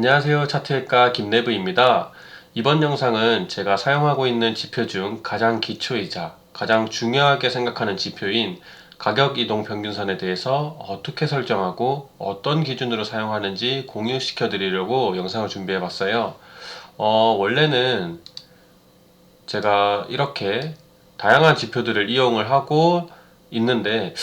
안녕하세요. 차트일까 김내부입니다. 이번 영상은 제가 사용하고 있는 지표 중 가장 기초이자 가장 중요하게 생각하는 지표인 가격 이동 평균선에 대해서 어떻게 설정하고 어떤 기준으로 사용하는지 공유시켜 드리려고 영상을 준비해 봤어요. 원래는 제가 이렇게 다양한 지표들을 이용을 하고 있는데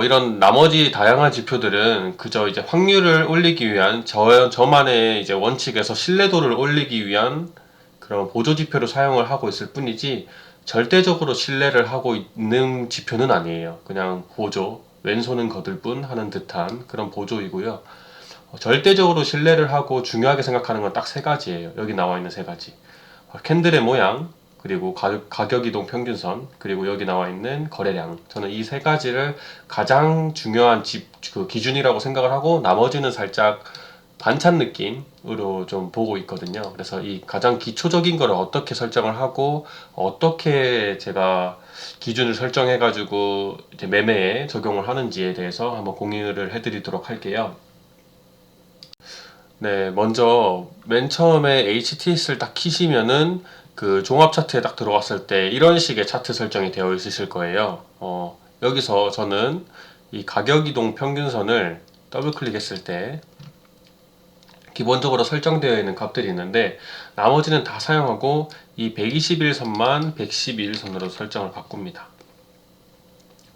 이런 나머지 다양한 지표들은 그저 이제 확률을 올리기 위한 저만의 이제 원칙에서 신뢰도를 올리기 위한 그런 보조 지표로 사용을 하고 있을 뿐이지 절대적으로 신뢰를 하고 있는 지표는 아니에요. 그냥 보조, 왼손은 거들 뿐 하는 듯한 그런 보조이고요. 절대적으로 신뢰를 하고 중요하게 생각하는 건 딱 세 가지예요. 여기 나와 있는 세 가지. 캔들의 모양, 그리고 가격 이동 평균선, 그리고 여기 나와 있는 거래량. 저는 이 세 가지를 가장 중요한 기준이라고 생각을 하고 나머지는 살짝 반찬 느낌으로 좀 보고 있거든요. 그래서 이 가장 기초적인 거를 어떻게 설정을 하고 어떻게 제가 기준을 설정해 가지고 이제 매매에 적용을 하는지에 대해서 한번 공유를 해드리도록 할게요. 네, 먼저 맨 처음에 HTS를 딱 키시면은 그 종합 차트에 딱 들어갔을 때 이런 식의 차트 설정이 되어 있으실 거예요. 여기서 저는 이 가격 이동 평균선을 더블 클릭했을 때 기본적으로 설정되어 있는 값들이 있는데 나머지는 다 사용하고 이 121선만 111선으로 설정을 바꿉니다.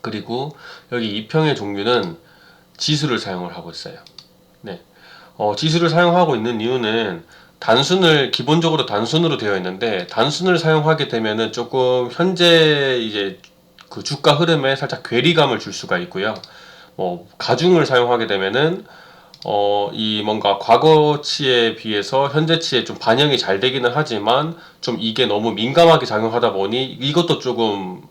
그리고 여기 이평의 종류는 지수를 사용을 하고 있어요. 네. 지수를 사용하고 있는 이유는 기본적으로 단순으로 되어 있는데, 단순을 사용하게 되면은 조금 현재 이제 그 주가 흐름에 살짝 괴리감을 줄 수가 있고요. 가중을 사용하게 되면은, 이 뭔가 과거치에 비해서 현재치에 좀 반영이 잘 되기는 하지만, 좀 이게 너무 민감하게 작용하다 보니 이것도 조금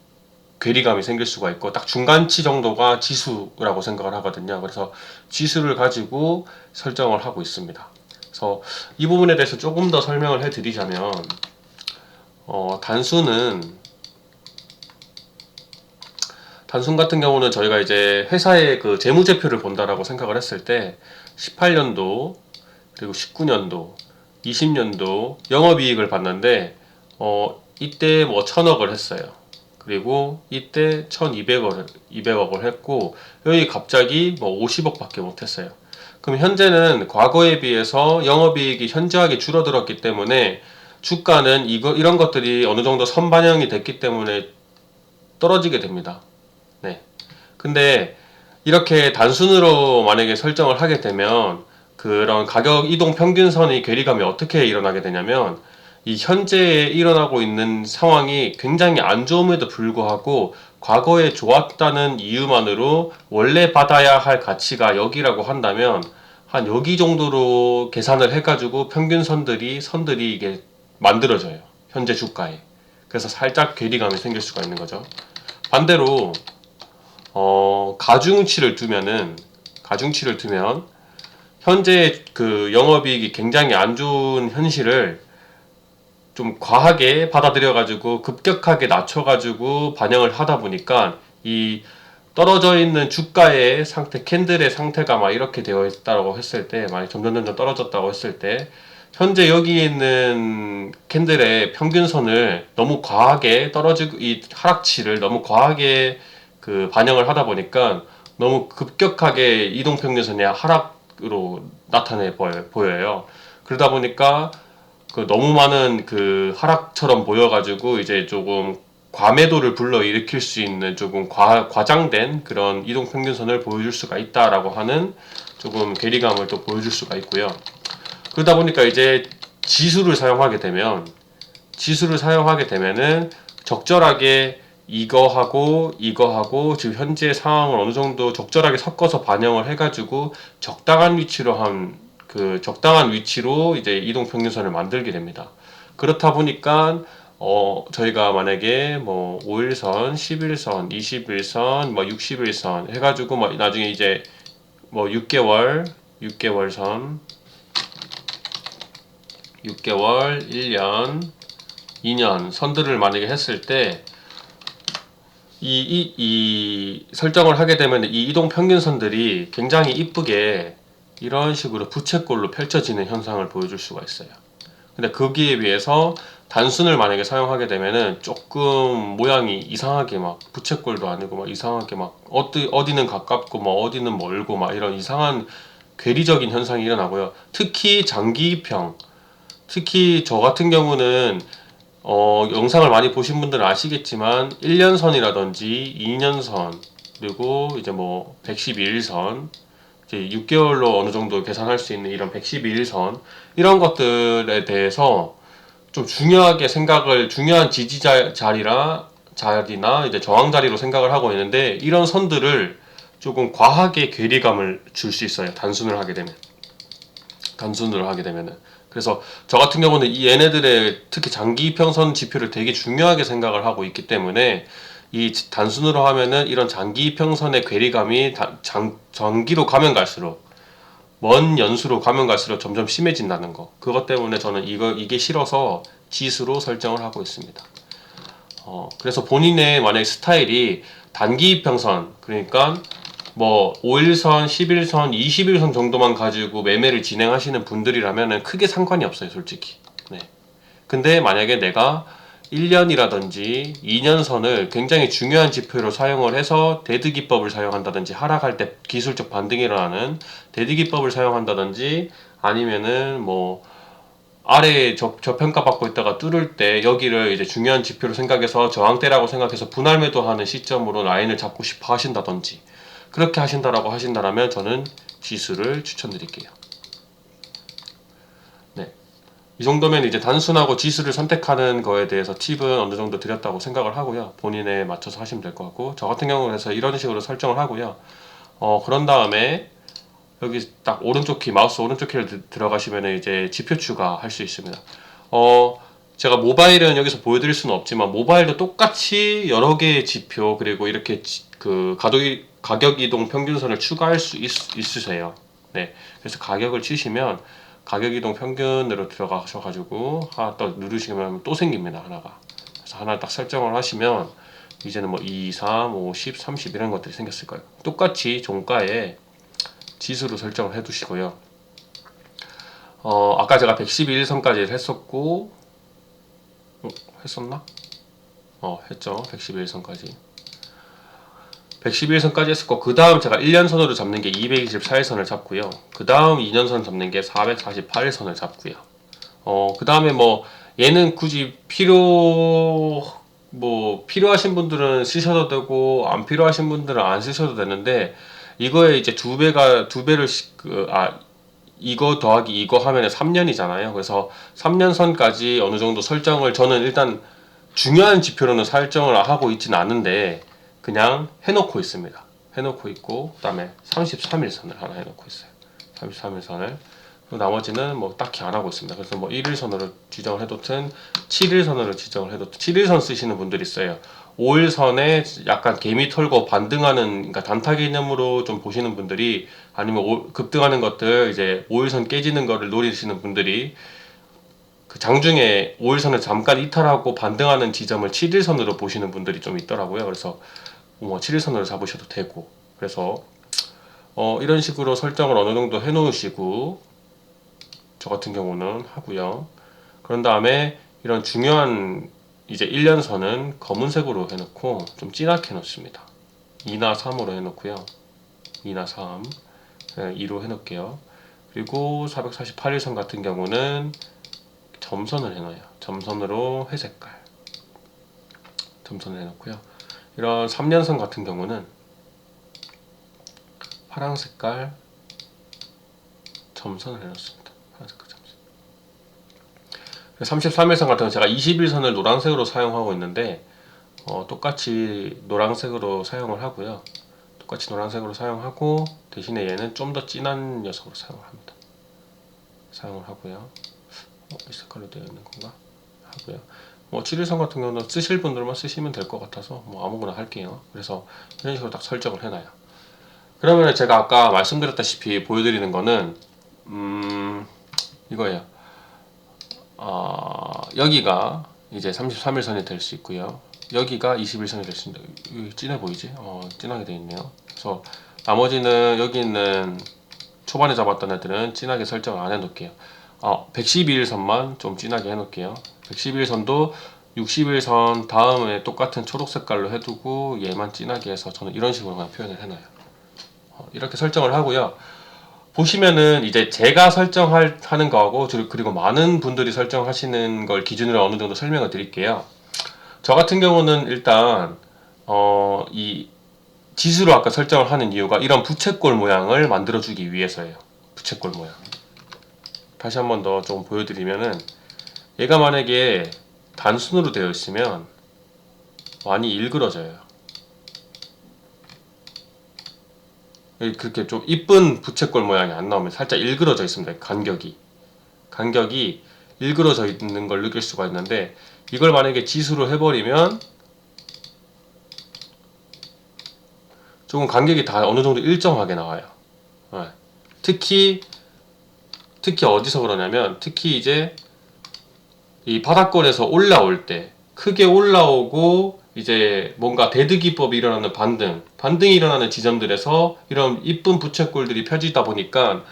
괴리감이 생길 수가 있고 딱 중간치 정도가 지수라고 생각을 하거든요. 그래서 지수를 가지고 설정을 하고 있습니다. 그래서 이 부분에 대해서 조금 더 설명을 해드리자면 단순 같은 경우는 저희가 이제 회사의 그 재무제표를 본다라고 생각을 했을 때 18년도 그리고 19년도 20년도 영업이익을 봤는데 이때 뭐 1000억을 했어요. 그리고 이때 1200억을 했고 여기 갑자기 뭐 50억밖에 못했어요. 그럼 현재는 과거에 비해서 영업이익이 현저하게 줄어들었기 때문에 주가는 이런 것들이 어느 정도 선반영이 됐기 때문에 떨어지게 됩니다. 네. 근데 이렇게 단순으로 만약에 설정을 하게 되면 그런 가격 이동 평균선의 괴리감이 어떻게 일어나게 되냐면 이 현재에 일어나고 있는 상황이 굉장히 안 좋음에도 불구하고 과거에 좋았다는 이유만으로 원래 받아야 할 가치가 여기라고 한다면 한 여기 정도로 계산을 해가지고 선들이 이게 만들어져요. 현재 주가에. 그래서 살짝 괴리감이 생길 수가 있는 거죠. 반대로 가중치를 두면 현재 그 영업이익이 굉장히 안 좋은 현실을 좀 과하게 받아들여가지고 급격하게 낮춰가지고 반영을 하다 보니까 이 떨어져 있는 주가의 상태, 캔들의 상태가 막 이렇게 되어 있다고 했을 때, 많이 점점 떨어졌다고 했을 때, 현재 여기 있는 캔들의 평균선을 너무 과하게 이 하락치를 너무 과하게 그 반영을 하다 보니까 너무 급격하게 이동평균선이 하락으로 나타내 보여요. 그러다 보니까 그 너무 많은 그 하락처럼 보여가지고 이제 조금 과매도를 불러일으킬 수 있는 조금 과장된 그런 이동평균선을 보여줄 수가 있다라고 하는 조금 괴리감을 또 보여줄 수가 있고요. 그러다 보니까 이제 지수를 사용하게 되면은 적절하게 이거하고 지금 현재 상황을 어느 정도 적절하게 섞어서 반영을 해가지고 적당한 위치로 이제 이동 평균선을 만들게 됩니다. 그렇다 보니까 저희가 만약에 뭐 5일선, 11선, 21선, 뭐 60일선 해가지고 뭐 나중에 이제 뭐 6개월선, 1년, 2년 선들을 만약에 했을 때 이 설정을 하게 되면 이 이동 평균선들이 굉장히 이쁘게 이런 식으로 부채꼴로 펼쳐지는 현상을 보여줄 수가 있어요. 근데 거기에 비해서 단순을 만약에 사용하게 되면은 조금 모양이 이상하게 막 부채꼴도 아니고 막 이상하게 막 어디는 가깝고 막 어디는 멀고 막 이런 이상한 괴리적인 현상이 일어나고요. 특히 장기입형, 특히 저 같은 경우는 영상을 많이 보신 분들은 아시겠지만 1년선이라든지 2년선 그리고 이제 뭐 112일선 이제 6개월로 어느 정도 계산할 수 있는 이런 112일선 이런 것들에 대해서 좀 중요하게 중요한 자리나 이제 저항 자리로 생각을 하고 있는데 이런 선들을 조금 과하게 괴리감을 줄 수 있어요. 단순으로 하게 되면은. 그래서 저 같은 경우는 이 얘네들의 특히 장기 이평선 지표를 되게 중요하게 생각을 하고 있기 때문에 이 단순으로 하면은 이런 장기 이평선의 괴리감이 장기로 가면 갈수록 먼 연수로 가면 갈수록 점점 심해진다는 거. 그것 때문에 저는 이게 싫어서 지수로 설정을 하고 있습니다. 그래서 본인의 만약 스타일이 단기 이평선, 그러니까 뭐 5일선, 10일선, 20일선 정도만 가지고 매매를 진행하시는 분들이라면 크게 상관이 없어요, 솔직히. 네. 근데 만약에 내가 1년이라든지 2년선을 굉장히 중요한 지표로 사용을 해서 대드기법을 사용한다든지 하락할 때 기술적 반등이 일어나는 대드기법을 사용한다든지 아니면은 뭐 아래에 저평가받고 있다가 뚫을 때 여기를 이제 중요한 지표로 생각해서 저항대라고 생각해서 분할 매도하는 시점으로 라인을 잡고 싶어 하신다든지 그렇게 하신다라고 하신다면 저는 지수를 추천드릴게요. 네. 이 정도면 이제 단순하고 지수를 선택하는 거에 대해서 팁은 어느 정도 드렸다고 생각을 하고요. 본인에 맞춰서 하시면 될 것 같고 저 같은 경우는 해서 이런 식으로 설정을 하고요. 그런 다음에 여기 딱 마우스 오른쪽 키를 들어가시면 이제 지표 추가할 수 있습니다. 제가 모바일은 여기서 보여드릴 수는 없지만 모바일도 똑같이 여러 개의 지표 그리고 이렇게 그 가격 이동 평균선을 추가할 수 있으세요. 네, 그래서 가격을 치시면 가격 이동 평균으로 들어가셔가지고 하나 또 누르시면 또 생깁니다. 하나가. 그래서 하나 딱 설정을 하시면 이제는 뭐 2, 3, 5, 10, 30 이런 것들이 생겼을 거예요. 똑같이 종가에 지수로 설정을 해 두시고요. 아까 제가 111선까지 했었고, 했었나? 했죠. 111선까지. 111선까지 했었고, 그 다음 제가 1년선으로 잡는 게 224일선을 잡고요. 그 다음 2년선 잡는 게 448일선을 잡고요. 그 다음에 뭐, 얘는 굳이 필요하신 분들은 쓰셔도 되고, 안 필요하신 분들은 안 쓰셔도 되는데, 이거에 이제 두 배를, 이거 더하기 이거 하면 3년이잖아요. 그래서 3년선까지 어느 정도 설정을 저는 일단 중요한 지표로는 설정을 하고 있지는 않은데 그냥 해놓고 있습니다. 해놓고 있고 그다음에 33일선을 하나 해놓고 있어요. 33일선을 그리고 나머지는 뭐 딱히 안 하고 있습니다. 그래서 뭐 1일선으로 지정을 해뒀든 7일선으로 지정을 해뒀든 7일선 쓰시는 분들이 있어요. 5일선에 약간 개미 털고 반등하는 그러니까 단타 개념으로 좀 보시는 분들이 아니면 급등하는 것들 이제 5일선 깨지는 거를 노리시는 분들이 그 장중에 5일선을 잠깐 이탈하고 반등하는 지점을 7일선으로 보시는 분들이 좀 있더라고요. 그래서 뭐 7일선으로 잡으셔도 되고 그래서 이런 식으로 설정을 어느 정도 해 놓으시고 저 같은 경우는 하고요. 그런 다음에 이런 중요한 이제 1년선은 검은색으로 해놓고 좀 진하게 해놓습니다. 2나 3으로 해놓고요. 2나 3, 2로 해놓을게요. 그리고 448일선 같은 경우는 점선을 해놔요. 점선으로 회색깔 점선을 해놓고요. 이런 3년선 같은 경우는 파란 색깔 점선을 해놓습니다. 파란 색깔 점선. 33일선 같은 경우는 제가 21선을 노란색으로 사용하고 있는데 똑같이 노란색으로 사용을 하고요. 똑같이 노란색으로 사용하고 대신에 얘는 좀 더 진한 녀석으로 사용을 합니다. 사용을 하고요. 이 색깔로 되어 있는 건가? 하고요. 뭐 7일선 같은 경우는 쓰실 분들만 쓰시면 될 것 같아서 뭐 아무거나 할게요. 그래서 이런 식으로 딱 설정을 해놔요. 그러면 제가 아까 말씀드렸다시피 보여드리는 거는 이거예요. 여기가 이제 33일선이 될 수 있고요. 여기가 21선이 될 수 있습니다. 진해 보이지? 진하게 되어 있네요. 그래서 나머지는 여기 있는 초반에 잡았던 애들은 진하게 설정을 안 해놓을게요. 112일선만 좀 진하게 해놓을게요. 111선도 60일선 다음에 똑같은 초록 색깔로 해두고 얘만 진하게 해서 저는 이런 식으로 그냥 표현을 해놔요. 이렇게 설정을 하고요. 보시면은 이제 제가 설정하는 거하고 그리고 많은 분들이 설정하시는 걸 기준으로 어느 정도 설명을 드릴게요. 저 같은 경우는 일단 이 지수로 아까 설정을 하는 이유가 이런 부채꼴 모양을 만들어주기 위해서예요. 부채꼴 모양. 다시 한 번 더 좀 보여드리면은 얘가 만약에 단순으로 되어 있으면 많이 일그러져요. 그렇게 좀 이쁜 부채꼴 모양이 안 나오면 살짝 일그러져 있습니다. 간격이 일그러져 있는 걸 느낄 수가 있는데 이걸 만약에 지수로 해버리면 조금 간격이 다 어느 정도 일정하게 나와요. 특히 어디서 그러냐면 특히 이제 이 바닥권에서 올라올 때 크게 올라오고 이제 뭔가 대드 기법이 일어나는 반등이 일어나는 지점들에서 이런 이쁜 부채꼴들이 펴지다 보니까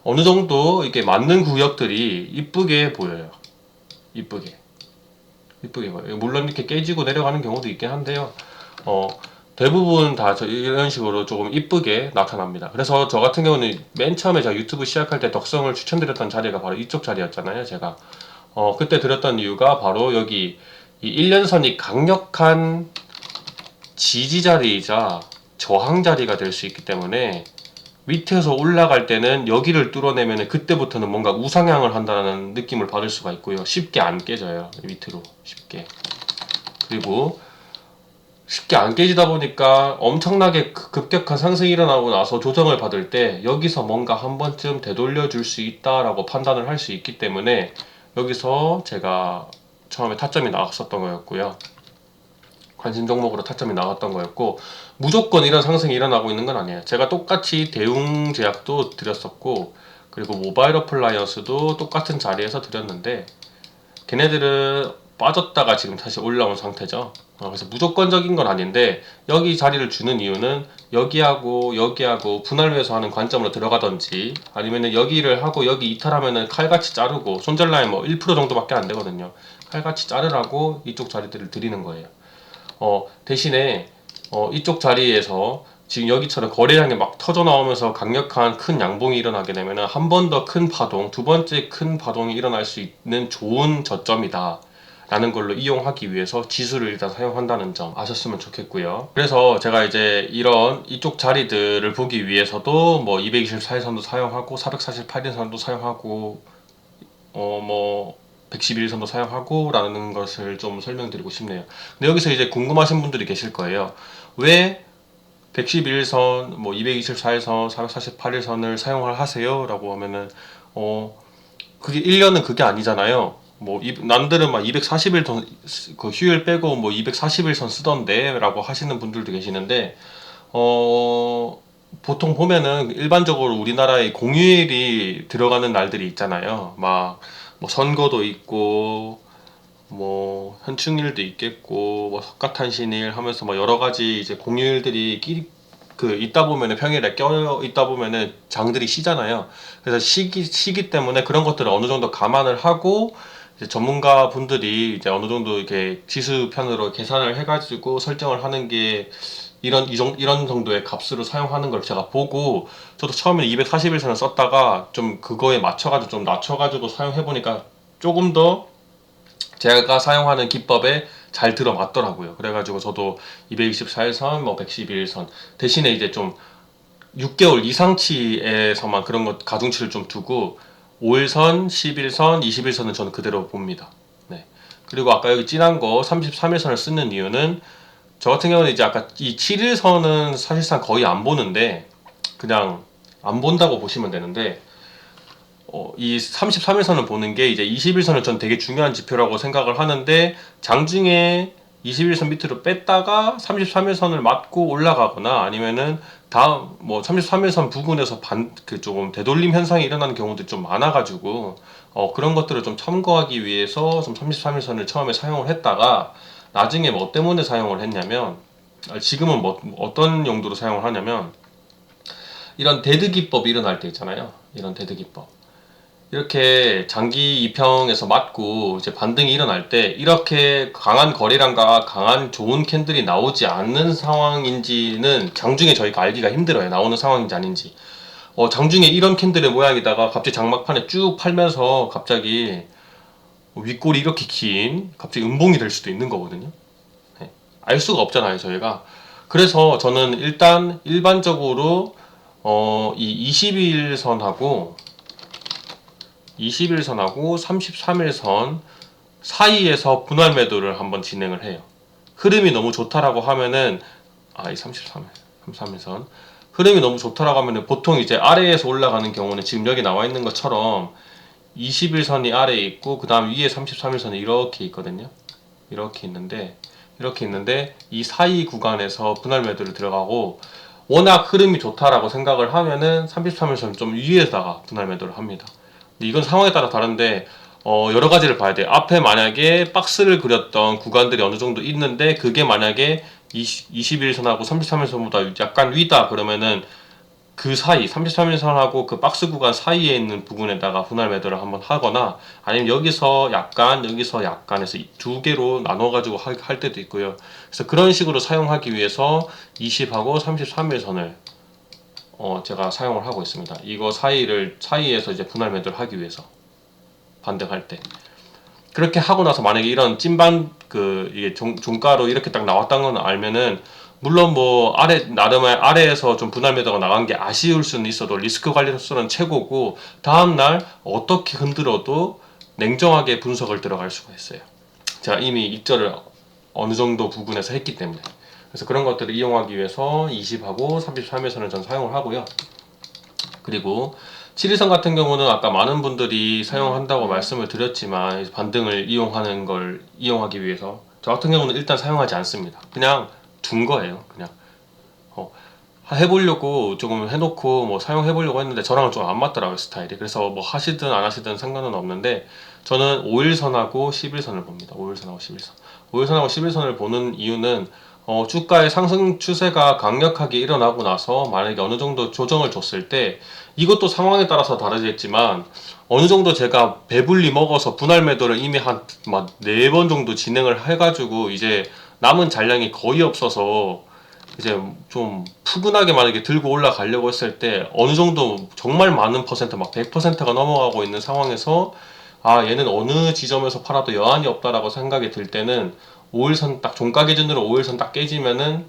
어느 정도 이렇게 맞는 구역들이 이쁘게 보여요. 이쁘게 보여요. 물론 이렇게 깨지고 내려가는 경우도 있긴 한데요. 대부분 다 이런 식으로 조금 이쁘게 나타납니다. 그래서 저 같은 경우는 맨 처음에 제가 유튜브 시작할 때 덕성을 추천드렸던 자리가 바로 이쪽 자리였잖아요. 제가 그때 드렸던 이유가 바로 여기 이 1년선이 강력한 지지 자리이자 저항 자리가 될 수 있기 때문에 밑에서 올라갈 때는 여기를 뚫어내면 그때부터는 뭔가 우상향을 한다는 느낌을 받을 수가 있고요. 쉽게 안 깨져요. 밑으로 쉽게. 그리고 쉽게 안 깨지다 보니까 엄청나게 급격한 상승이 일어나고 나서 조정을 받을 때 여기서 뭔가 한 번쯤 되돌려 줄 수 있다라고 판단을 할 수 있기 때문에 여기서 제가 처음에 타점이 나왔었던 거였고요. 관심 종목으로 타점이 나왔던 거였고 무조건 이런 상승이 일어나고 있는 건 아니에요. 제가 똑같이 대웅제약도 드렸었고 그리고 모바일 어플라이언스도 똑같은 자리에서 드렸는데 걔네들은 빠졌다가 지금 다시 올라온 상태죠. 그래서 무조건적인 건 아닌데 여기 자리를 주는 이유는 여기하고 분할 매수하는 관점으로 들어가든지 아니면은 여기를 하고 여기 이탈하면은 칼같이 자르고 손절라인 뭐 1% 정도밖에 안 되거든요. 칼같이 자르라고 이쪽 자리들을 드리는 거예요. 대신에 이쪽 자리에서 지금 여기처럼 거래량이 막 터져 나오면서 강력한 큰 양봉이 일어나게 되면 한 번 더 큰 파동, 두 번째 큰 파동이 일어날 수 있는 좋은 저점이다 라는 걸로 이용하기 위해서 지수를 일단 사용한다는 점 아셨으면 좋겠고요. 그래서 제가 이제 이런 이쪽 자리들을 보기 위해서도 뭐 224일선도 사용하고 448일선도 사용하고 뭐 111선도 사용하고 라는 것을 좀 설명드리고 싶네요. 근데 여기서 이제 궁금하신 분들이 계실 거예요. 왜 111선, 뭐 224일선, 448일선을 사용을 하세요? 라고 하면은 그게 1년은 그게 아니잖아요. 뭐 남들은 막 240일 그 휴일 빼고 뭐 240일선 쓰던데 라고 하시는 분들도 계시는데 보통 보면은 일반적으로 우리나라에 공휴일이 들어가는 날들이 있잖아요. 막 뭐 선거도 있고 뭐 현충일도 있겠고 뭐 석가탄신일 하면서 뭐 여러 가지 이제 공휴일들이 있다 보면은 평일에 껴 있다 보면은 장들이 쉬잖아요. 그래서 쉬기 때문에 그런 것들을 어느 정도 감안을 하고 이제 전문가 분들이 이제 어느 정도 이렇게 지수편으로 계산을 해가지고 설정을 하는 게 이런 정도의 값으로 사용하는 걸 제가 보고 저도 처음에 241선을 썼다가 좀 그거에 맞춰가지고 좀 낮춰가지고 사용해보니까 조금 더 제가 사용하는 기법에 잘 들어맞더라고요. 그래가지고 저도 224일선, 뭐 111선 대신에 이제 좀 6개월 이상치에서만 그런 것 가중치를 좀 두고 5일선, 11선, 21선은 저는 그대로 봅니다. 네. 그리고 아까 여기 진한 거 33일선을 쓰는 이유는 저 같은 경우는 이제 아까 이 7일선은 사실상 거의 안 보는데 그냥 안 본다고 보시면 되는데 이 33일선을 보는 게 이제 21선을 전 되게 중요한 지표라고 생각을 하는데 장중에 21선 밑으로 뺐다가 33일선을 맞고 올라가거나 아니면은 다음 뭐 33일선 부근에서 조금 되돌림 현상이 일어나는 경우도 좀 많아가지고 그런 것들을 좀 참고하기 위해서 좀 33일선을 처음에 사용을 했다가 나중에 뭐 때문에 사용을 했냐면 지금은 뭐 어떤 용도로 사용을 하냐면 이런 데드 기법이 일어날 때 있잖아요. 이런 데드 기법. 이렇게 장기 이평에서 맞고 이제 반등이 일어날 때 이렇게 강한 거래량과 강한 좋은 캔들이 나오지 않는 상황인지는 장중에 저희가 알기가 힘들어요. 나오는 상황인지 아닌지. 장중에 이런 캔들의 모양이다가 갑자기 장막판에 쭉 팔면서 갑자기 윗골이 이렇게 긴 갑자기 음봉이 될 수도 있는 거거든요. 네. 알 수가 없잖아요, 저희가. 그래서 저는 일단 일반적으로 이 21선하고 21선하고 33일선 사이에서 분할 매도를 한번 진행을 해요. 흐름이 너무 좋다라고 하면은 이 33일선 흐름이 너무 좋다라고 하면은 보통 이제 아래에서 올라가는 경우는 지금 여기 나와 있는 것처럼 21선이 아래에 있고 그 다음 위에 33일선이 이렇게 있거든요. 이렇게 있는데 이 사이 구간에서 분할 매도를 들어가고 워낙 흐름이 좋다라고 생각을 하면은 33일선 좀 위에다가 분할 매도를 합니다. 이건 상황에 따라 다른데 여러 가지를 봐야 돼요. 앞에 만약에 박스를 그렸던 구간들이 어느 정도 있는데 그게 만약에 21선하고 33일선보다 약간 위다 그러면은 그 사이 33일선하고 그 박스 구간 사이에 있는 부분에다가 분할 매도를 한번 하거나 아니면 여기서 약간 여기서 약간 해서 두 개로 나눠 가지고 할 때도 있고요. 그래서 그런 식으로 사용하기 위해서 20하고 33일선을 제가 사용을 하고 있습니다. 이거 사이에서 이제 분할 매도를 하기 위해서 반등할 때 그렇게 하고 나서 만약에 이런 찐반 이게 종가로 이렇게 딱 나왔다는 건 알면은 물론 뭐 나름의 아래에서 좀 분할 매도가 나간 게 아쉬울 수는 있어도 리스크 관리로서는 최고고 다음날 어떻게 흔들어도 냉정하게 분석을 들어갈 수가 있어요. 제가 이미 입절을 어느 정도 부분에서 했기 때문에. 그래서 그런 것들을 이용하기 위해서 20하고 33일선을 전 사용을 하고요. 그리고 7일선 같은 경우는 아까 많은 분들이 사용한다고 말씀을 드렸지만 반등을 이용하는 걸 이용하기 위해서 저 같은 경우는 일단 사용하지 않습니다. 그냥 둔 거예요. 그냥 해보려고 조금 해놓고 뭐 사용해보려고 했는데 저랑은 좀 안 맞더라고요, 스타일이. 그래서 뭐 하시든 안 하시든 상관은 없는데 저는 5일선하고 11선을 봅니다. 5일선하고 11선. 5일선하고 11선을 보는 이유는 주가의 상승 추세가 강력하게 일어나고 나서 만약에 어느 정도 조정을 줬을 때 이것도 상황에 따라서 다르겠지만 어느 정도 제가 배불리 먹어서 분할 매도를 이미 한 4번 정도 진행을 해가지고 이제 남은 잔량이 거의 없어서 이제 좀 푸근하게 만약에 들고 올라가려고 했을 때 어느 정도 정말 많은 퍼센트 막 100%가 넘어가고 있는 상황에서 얘는 어느 지점에서 팔아도 여한이 없다라고 생각이 들 때는 5일선 딱 종가 기준으로 5일선 딱 깨지면은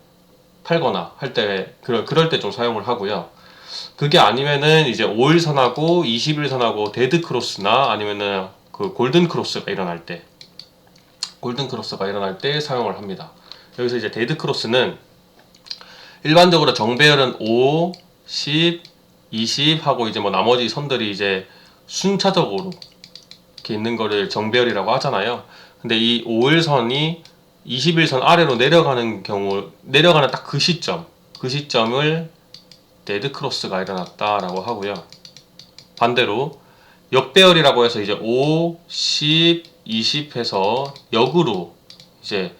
팔거나 할 때 그럴 때 좀 사용을 하고요. 그게 아니면은 이제 5일선하고 20일선하고 데드 크로스나 아니면은 그 골든 크로스가 일어날 때 사용을 합니다. 여기서 이제 데드 크로스는 일반적으로 정배열은 5, 10, 20 하고 이제 뭐 나머지 선들이 이제 순차적으로 이렇게 있는 거를 정배열이라고 하잖아요. 근데 이 5일선이 21선 아래로 내려가는 딱 그 시점을 데드 크로스가 일어났다라고 하고요. 반대로 역배열이라고 해서 이제 5, 10, 20 해서 역으로 이제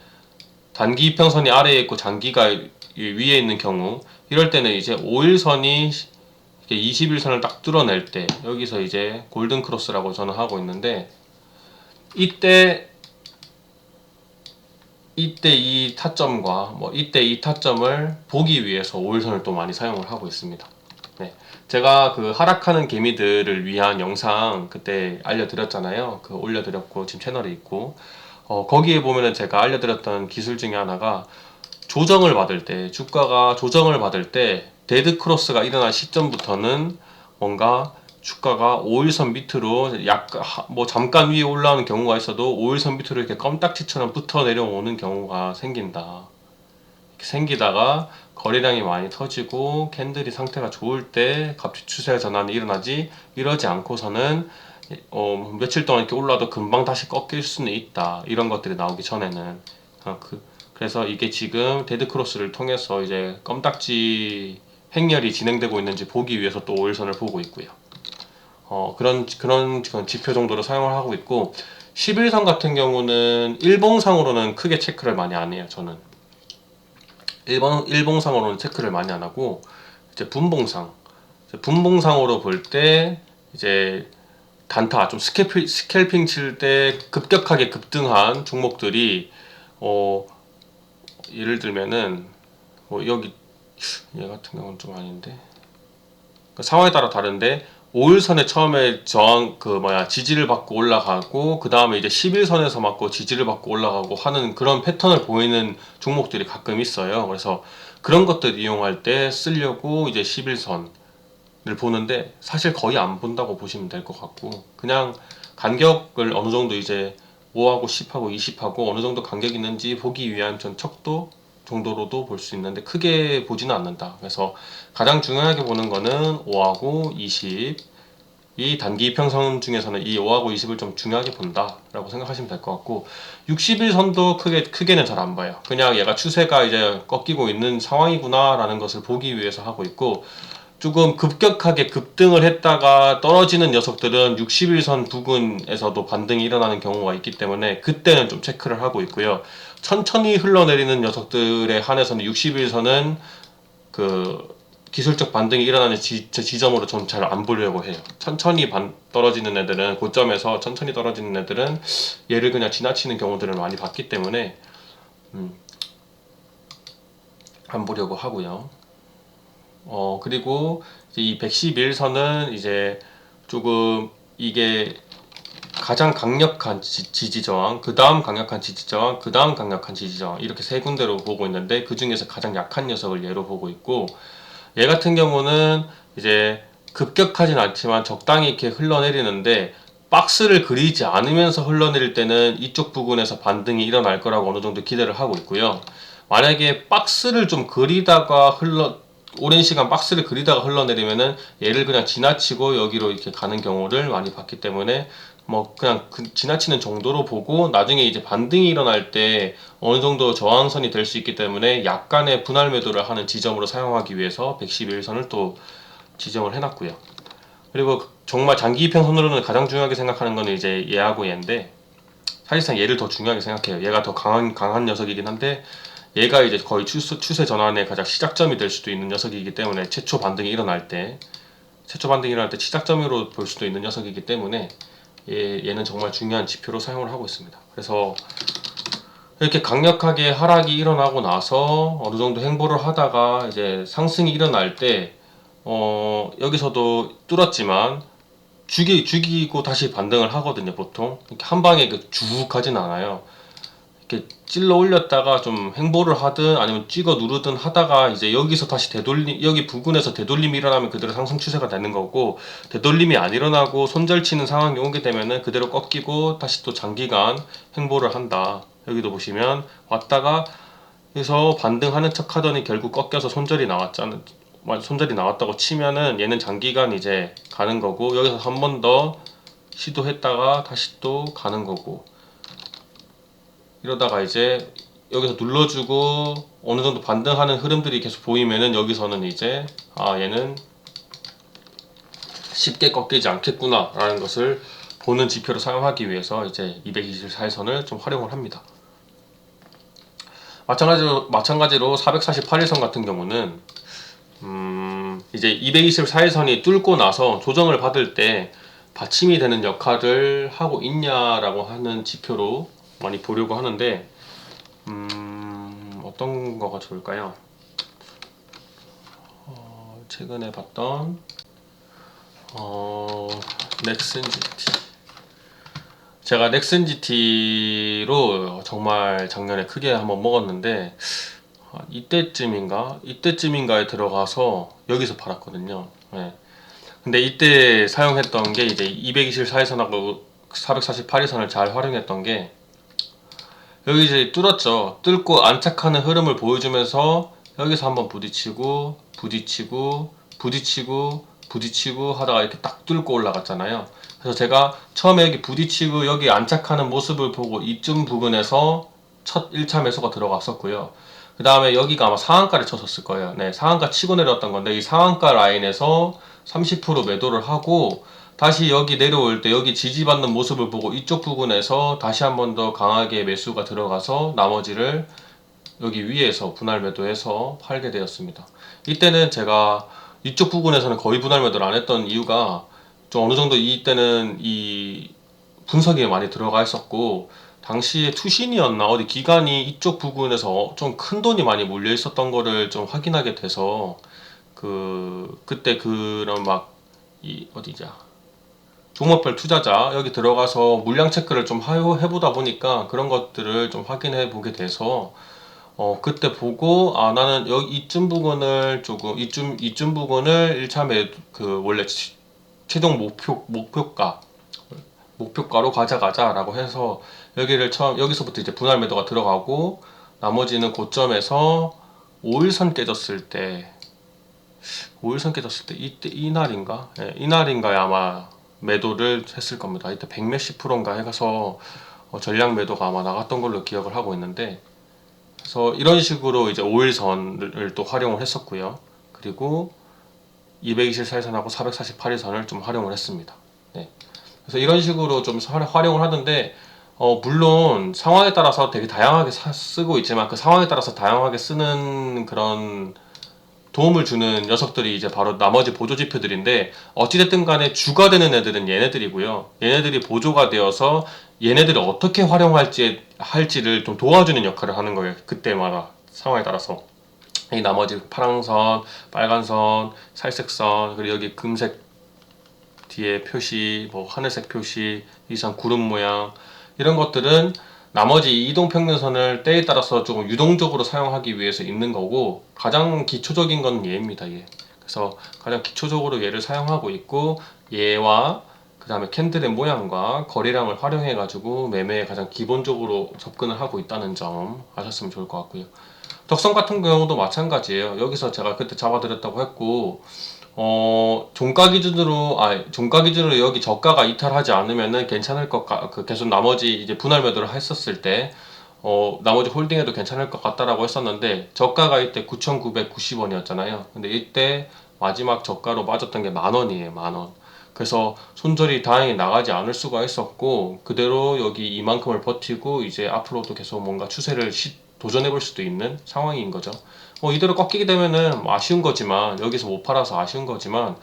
단기 이평선이 아래에 있고 장기가 위에 있는 경우 이럴 때는 이제 5일선이 21선을 딱 뚫어낼 때 여기서 이제 골든 크로스라고 저는 하고 있는데 이때 이 타점과 이때 이 타점을 보기 위해서 5일선을 또 많이 사용을 하고 있습니다. 네. 제가 그 하락하는 개미들을 위한 영상 그때 알려드렸잖아요. 올려드렸고 지금 채널에 있고 거기에 보면은 제가 알려드렸던 기술 중에 하나가 조정을 받을 때 주가가 조정을 받을 때 데드 크로스가 일어난 시점부터는 뭔가 주가가 5일선 밑으로 약간 잠깐 위에 올라오는 경우가 있어도 5일선 밑으로 이렇게 껌딱지처럼 붙어 내려오는 경우가 생긴다. 생기다가 거래량이 많이 터지고 캔들이 상태가 좋을 때 갑자기 추세 전환이 일어나지 이러지 않고서는 며칠 동안 이렇게 올라도 금방 다시 꺾일 수는 있다. 이런 것들이 나오기 전에는 그래서 이게 지금 데드 크로스를 통해서 이제 껌딱지 행렬이 진행되고 있는지 보기 위해서 또 5일선을 보고 있고요. 그런 지표 정도로 사용을 하고 있고 11선 같은 경우는 일봉상으로는 크게 체크를 많이 안 해요. 저는 일봉상으로는 체크를 많이 안 하고 이제 분봉상 분봉상으로 볼 때 이제 단타 좀 스캘핑 칠 때 급격하게 급등한 종목들이 예를 들면은 여기 얘 같은 경우는 좀 아닌데 상황에 따라 다른데 5일선에 처음에 지지를 받고 올라가고 그 다음에 이제 11선에서 맞고 지지를 받고 올라가고 하는 그런 패턴을 보이는 종목들이 가끔 있어요. 그래서 그런 것들 이용할 때 쓰려고 이제 11선을 보는데 사실 거의 안 본다고 보시면 될 것 같고 그냥 간격을 어느 정도 이제 5하고 10하고 20하고 어느 정도 간격이 있는지 보기 위한 전 척도 정도로도 볼 수 있는데 크게 보지는 않는다. 그래서 가장 중요하게 보는 거는 5하고 20. 이 단기 이평선 중에서는 이 5하고 20을 좀 중요하게 본다라고 생각하시면 될 것 같고 60일선도 크게는 잘 안 봐요. 그냥 얘가 추세가 이제 꺾이고 있는 상황이구나라는 것을 보기 위해서 하고 있고 조금 급격하게 급등을 했다가 떨어지는 녀석들은 60일선 부근에서도 반등이 일어나는 경우가 있기 때문에 그때는 좀 체크를 하고 있고요. 천천히 흘러내리는 녀석들에 한해서는 60일선은 그 기술적 반등이 일어나는 지점으로 전 잘 안 보려고 해요. 천천히 떨어지는 애들은 고점에서 천천히 떨어지는 애들은 얘를 그냥 지나치는 경우들을 많이 봤기 때문에 안 보려고 하고요. 그리고 이제 이 111선은 이제 조금 이게 가장 강력한 지지 저항, 그 다음 강력한 지지 저항, 그 다음 강력한 지지 저항 이렇게 세 군데로 보고 있는데 그 중에서 가장 약한 녀석을 예로 보고 있고 얘 같은 경우는 이제 급격하진 않지만 적당히 이렇게 흘러내리는데 박스를 그리지 않으면서 흘러내릴 때는 이쪽 부분에서 반등이 일어날 거라고 어느 정도 기대를 하고 있고요. 만약에 박스를 좀 그리다가 오랜 시간 박스를 그리다가 흘러내리면은 얘를 그냥 지나치고 여기로 이렇게 가는 경우를 많이 봤기 때문에 뭐 그냥 지나치는 정도로 보고 나중에 이제 반등이 일어날 때 어느 정도 저항선이 될 수 있기 때문에 약간의 분할 매도를 하는 지점으로 사용하기 위해서 111선을 또 지정을 해놨고요. 그리고 정말 장기 이평선으로는 가장 중요하게 생각하는 거는 이제 얘하고 얘인데 사실상 얘를 더 중요하게 생각해요. 얘가 더 강한 녀석이긴 한데 얘가 이제 거의 추세 전환의 가장 시작점이 될 수도 있는 녀석이기 때문에 최초 반등이 일어날 때 시작점으로 볼 수도 있는 녀석이기 때문에 얘는 정말 중요한 지표로 사용을 하고 있습니다. 그래서 이렇게 강력하게 하락이 일어나고 나서 어느 정도 행보를 하다가 이제 상승이 일어날 때 여기서도 뚫었지만 죽이고 다시 반등을 하거든요. 보통 이렇게 한 방에 쭉 가진 않아요. 이렇게 찔러 올렸다가 좀 행보를 하든 아니면 찍어 누르든 하다가 이제 여기서 다시 여기 부근에서 되돌림이 일어나면 그대로 상승 추세가 되는 거고 되돌림이 안 일어나고 손절치는 상황이 오게 되면은 그대로 꺾이고 다시 또 장기간 행보를 한다. 여기도 보시면 왔다가 여기서 반등하는 척 하더니 결국 꺾여서 손절이 나왔다고 치면은 얘는 장기간 이제 가는 거고 여기서 한 번 더 시도했다가 다시 또 가는 거고 이러다가 이제 여기서 눌러주고 어느 정도 반등하는 흐름들이 계속 보이면은 여기서는 이제 얘는 쉽게 꺾이지 않겠구나 라는 것을 보는 지표로 사용하기 위해서 이제 224일선을 좀 활용을 합니다. 마찬가지로 448일선 같은 경우는 이제 224일선이 뚫고 나서 조정을 받을 때 받침이 되는 역할을 하고 있냐라고 하는 지표로 많이 보려고 하는데 어떤 거가 좋을까요? 최근에 봤던 넥슨 GT 제가 넥슨 GT로 정말 작년에 크게 한번 먹었는데 이때쯤인가에 들어가서 여기서 팔았거든요. 네. 근데 이때 사용했던 게 이제 224일선하고 448일선을 잘 활용했던 게 여기 이제 뚫었죠. 뚫고 안착하는 흐름을 보여주면서 여기서 한번 부딪히고 하다가 이렇게 딱 뚫고 올라갔잖아요. 그래서 제가 처음에 여기 부딪히고 여기 안착하는 모습을 보고 이쯤 부분에서 첫 1차 매수가 들어갔었고요. 그 다음에 여기가 아마 상한가를 쳤었을 거예요. 네, 상한가 치고 내려왔던 건데 이 상한가 라인에서 30% 매도를 하고 다시 여기 내려올 때 여기 지지받는 모습을 보고 이쪽 부분에서 다시 한 번 더 강하게 매수가 들어가서 나머지를 여기 위에서 분할 매도해서 팔게 되었습니다. 이때는 제가 이쪽 부분에서는 거의 분할 매도를 안 했던 이유가 좀 어느 정도 이때는 이 분석이 많이 들어가 있었고, 당시에 투신이었나 어디 기관이 이쪽 부분에서 좀 큰 돈이 많이 몰려 있었던 거를 좀 확인하게 돼서, 그때 그런 막 이 어디냐, 종목별 투자자 여기 들어가서 물량 체크를 좀 해보다 보니까 그런 것들을 좀 확인해 보게 돼서, 그때 보고, 아, 나는 여기 이쯤 부분을 조금, 이쯤 부분을 1차 그, 원래 최종 목표가로 가져가자라고 해서, 여기서부터 이제 분할 매도가 들어가고, 나머지는 고점에서 5일선 깨졌을 때, 5일선 깨졌을 때, 이날인가? 예, 이날인가에 아마 매도를 했을 겁니다. 이때 100 몇십 프로인가 해서, 전량 매도가 아마 나갔던 걸로 기억을 하고 있는데, 그래서 이런 식으로 이제 5일선을 또 활용을 했었고요. 그리고 224일선하고 448일선을 좀 활용을 했습니다. 네. 그래서 이런 식으로 좀 활용을 하는데, 물론 상황에 따라서 되게 다양하게 쓰고 있지만, 그 상황에 따라서 다양하게 쓰는 그런 도움을 주는 녀석들이 이제 바로 나머지 보조 지표들인데, 어찌됐든 간에 주가 되는 애들은 얘네들이고요. 얘네들이 보조가 되어서 얘네들을 어떻게 할지를 좀 도와주는 역할을 하는 거예요. 그때마다 상황에 따라서. 이 나머지 파랑선, 빨간선, 살색선, 그리고 여기 금색 뒤에 표시, 뭐 하늘색 표시, 이상 구름 모양, 이런 것들은 나머지 이동평균선을 때에 따라서 조금 유동적으로 사용하기 위해서 있는 거고, 가장 기초적인 건 얘입니다. 얘. 그래서 가장 기초적으로 얘를 사용하고 있고, 얘와 그 다음에 캔들의 모양과 거래량을 활용해 가지고 매매에 가장 기본적으로 접근을 하고 있다는 점 아셨으면 좋을 것 같고요. 덕성 같은 경우도 마찬가지예요. 여기서 제가 그때 잡아드렸다고 했고, 종가 기준으로 여기 저가가 이탈하지 않으면은 괜찮을 계속 나머지 이제 분할 매도를 했었을 때, 나머지 홀딩해도 괜찮을 것 같다라고 했었는데, 저가가 이때 9,990원이었잖아요. 근데 이때 마지막 저가로 맞았던 게 10,000원이에요, 10,000원. 그래서 손절이 다행히 나가지 않을 수가 있었고, 그대로 여기 이만큼을 버티고 이제 앞으로도 계속 뭔가 추세를 도전해 볼 수도 있는 상황인 거죠. 이대로 꺾이게 되면은 아쉬운 거지만, 여기서 못 팔아서 아쉬운 거지만,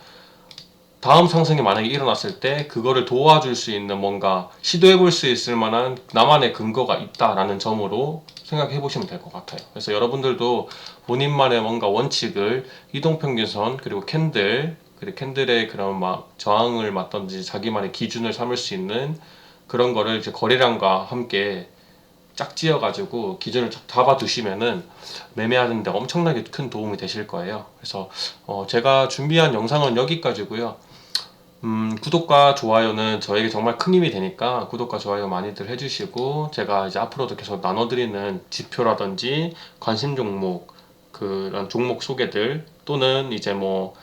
다음 상승이 만약에 일어났을 때 그거를 도와줄 수 있는 뭔가 시도해 볼 수 있을 만한 나만의 근거가 있다라는 점으로 생각해 보시면 될 것 같아요. 그래서 여러분들도 본인만의 뭔가 원칙을, 이동평균선, 그리고 그리고 캔들의 그런 막 저항을 맞던지 자기만의 기준을 삼을 수 있는 그런 거를 이제 거래량과 함께 짝지어 가지고 기준을 잡아 두시면은 매매하는데 엄청나게 큰 도움이 되실 거예요. 그래서 제가 준비한 영상은 여기까지고요. 구독과 좋아요는 저에게 정말 큰 힘이 되니까 구독과 좋아요 많이들 해주시고, 제가 이제 앞으로도 계속 나눠드리는 지표라든지 관심 종목, 그런 종목 소개들, 또는 이제 뭐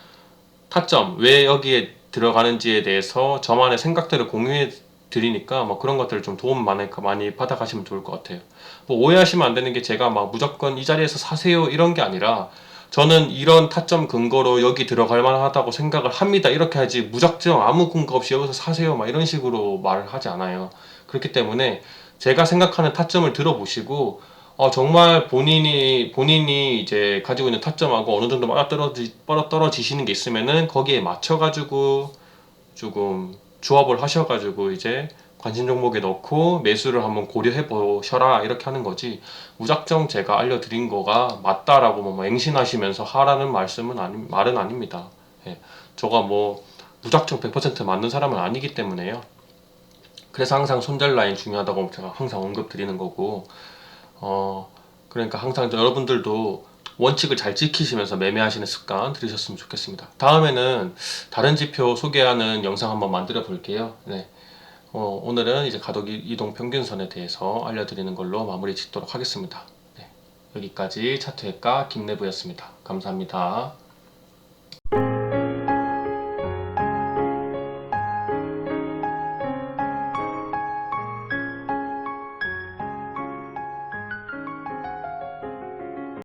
타점, 왜 여기에 들어가는지에 대해서 저만의 생각들을 공유해 드리니까, 뭐 그런 것들을 좀 도움 많이 받아가시면 좋을 것 같아요. 뭐 오해하시면 안 되는 게, 제가 막 무조건 이 자리에서 사세요 이런 게 아니라, 저는 이런 타점 근거로 여기 들어갈 만하다고 생각을 합니다, 이렇게 하지, 무작정 아무 근거 없이 여기서 사세요 막 이런 식으로 말을 하지 않아요. 그렇기 때문에 제가 생각하는 타점을 들어보시고, 정말 본인이 이제 가지고 있는 타점하고 어느 정도 떨어지시는 게 있으면은 거기에 맞춰가지고 조금 조합을 하셔가지고 이제 관심 종목에 넣고 매수를 한번 고려해 보셔라 이렇게 하는 거지, 무작정 제가 알려드린 거가 맞다라고 뭐 맹신하시면서 하라는 말은 아닙니다. 예, 저가 뭐 무작정 100% 맞는 사람은 아니기 때문에요. 그래서 항상 손절 라인 중요하다고 제가 항상 언급 드리는 거고, 그러니까 항상 여러분들도 원칙을 잘 지키시면서 매매하시는 습관 들이셨으면 좋겠습니다. 다음에는 다른 지표 소개하는 영상 한번 만들어 볼게요. 네. 오늘은 이제 가격 이동 평균선에 대해서 알려드리는 걸로 마무리 짓도록 하겠습니다. 네. 여기까지 차트외과 김내부였습니다. 감사합니다.